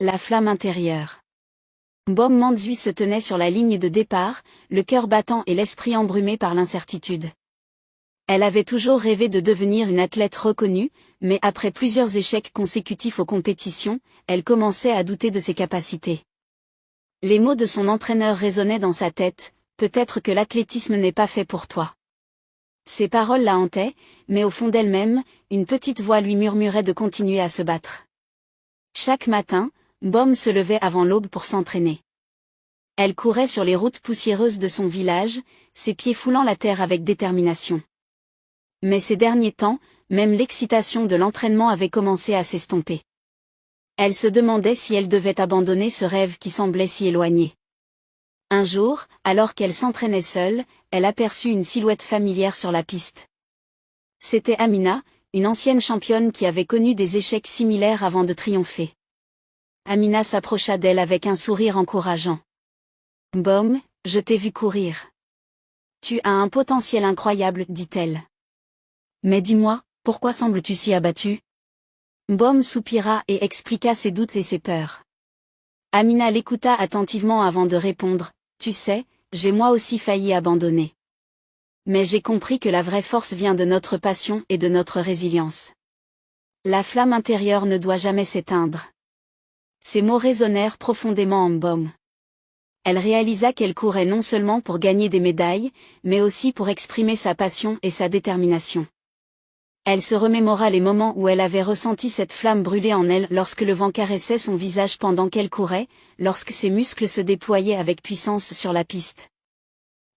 La flamme intérieure. Bom Manzui se tenait sur la ligne de départ, le cœur battant et l'esprit embrumé par l'incertitude. Elle avait toujours rêvé de devenir une athlète reconnue, mais après plusieurs échecs consécutifs aux compétitions, elle commençait à douter de ses capacités. Les mots de son entraîneur résonnaient dans sa tête, « Peut-être que l'athlétisme n'est pas fait pour toi ». Ces paroles la hantaient, mais au fond d'elle-même, une petite voix lui murmurait de continuer à se battre. Chaque matin, Bom se levait avant l'aube pour s'entraîner. Elle courait sur les routes poussiéreuses de son village, ses pieds foulant la terre avec détermination. Mais ces derniers temps, même l'excitation de l'entraînement avait commencé à s'estomper. Elle se demandait si elle devait abandonner ce rêve qui semblait si éloigné. Un jour, alors qu'elle s'entraînait seule, elle aperçut une silhouette familière sur la piste. C'était Amina, une ancienne championne qui avait connu des échecs similaires avant de triompher. Amina s'approcha d'elle avec un sourire encourageant. « Bom, je t'ai vu courir. Tu as un potentiel incroyable, dit-elle. Mais dis-moi, pourquoi sembles-tu si abattue ? Bom soupira et expliqua ses doutes et ses peurs. Amina l'écouta attentivement avant de répondre, « Tu sais, j'ai moi aussi failli abandonner. Mais j'ai compris que la vraie force vient de notre passion et de notre résilience. La flamme intérieure ne doit jamais s'éteindre. » Ces mots résonnèrent profondément en Bom. Elle réalisa qu'elle courait non seulement pour gagner des médailles, mais aussi pour exprimer sa passion et sa détermination. Elle se remémora les moments où elle avait ressenti cette flamme brûler en elle lorsque le vent caressait son visage pendant qu'elle courait, lorsque ses muscles se déployaient avec puissance sur la piste.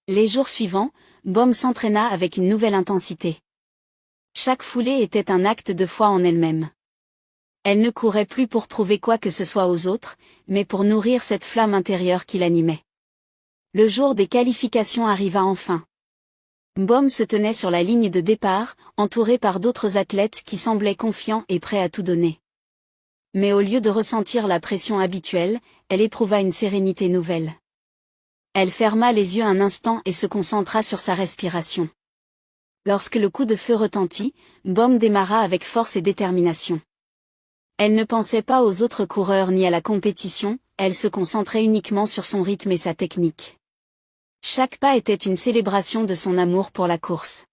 Les jours suivants, Bom s'entraîna avec une nouvelle intensité. Chaque foulée était un acte de foi en elle-même. Elle ne courait plus pour prouver quoi que ce soit aux autres, mais pour nourrir cette flamme intérieure qui l'animait. Le jour des qualifications arriva enfin. Bom se tenait sur la ligne de départ, entourée par d'autres athlètes qui semblaient confiants et prêts à tout donner. Mais au lieu de ressentir la pression habituelle, elle éprouva une sérénité nouvelle. Elle ferma les yeux un instant et se concentra sur sa respiration. Lorsque le coup de feu retentit, Bom démarra avec force et détermination. Elle ne pensait pas aux autres coureurs ni à la compétition, elle se concentrait uniquement sur son rythme et sa technique. Chaque pas était une célébration de son amour pour la course.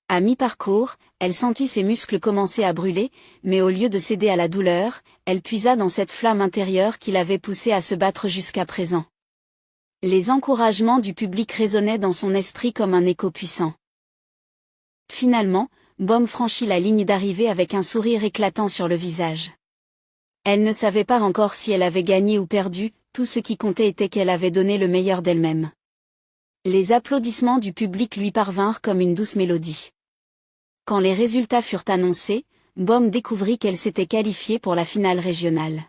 À mi-parcours, elle sentit ses muscles commencer à brûler, mais au lieu de céder à la douleur, elle puisa dans cette flamme intérieure qui l'avait poussée à se battre jusqu'à présent. Les encouragements du public résonnaient dans son esprit comme un écho puissant. Finalement, Bom franchit la ligne d'arrivée avec un sourire éclatant sur le visage. Elle ne savait pas encore si elle avait gagné ou perdu, tout ce qui comptait était qu'elle avait donné le meilleur d'elle-même. Les applaudissements du public lui parvinrent comme une douce mélodie. Quand les résultats furent annoncés, Bom découvrit qu'elle s'était qualifiée pour la finale régionale.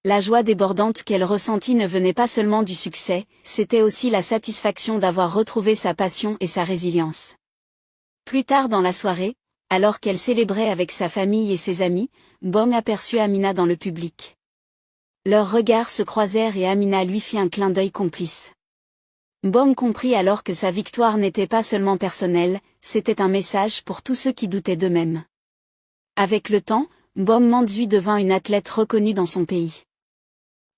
La joie débordante qu'elle ressentit ne venait pas seulement du succès, c'était aussi la satisfaction d'avoir retrouvé sa passion et sa résilience. Plus tard dans la soirée, alors qu'elle célébrait avec sa famille et ses amis, Bom aperçut Amina dans le public. Leurs regards se croisèrent et Amina lui fit un clin d'œil complice. Bom comprit alors que sa victoire n'était pas seulement personnelle, c'était un message pour tous ceux qui doutaient d'eux-mêmes. Avec le temps, Bom Manzui devint une athlète reconnue dans son pays.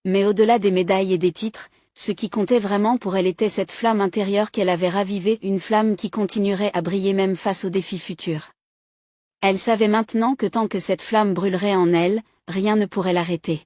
Mais au-delà des médailles et des titres, ce qui comptait vraiment pour elle était cette flamme intérieure qu'elle avait ravivée, une flamme qui continuerait à briller même face aux défis futurs. Elle savait maintenant que tant que cette flamme brûlerait en elle, rien ne pourrait l'arrêter.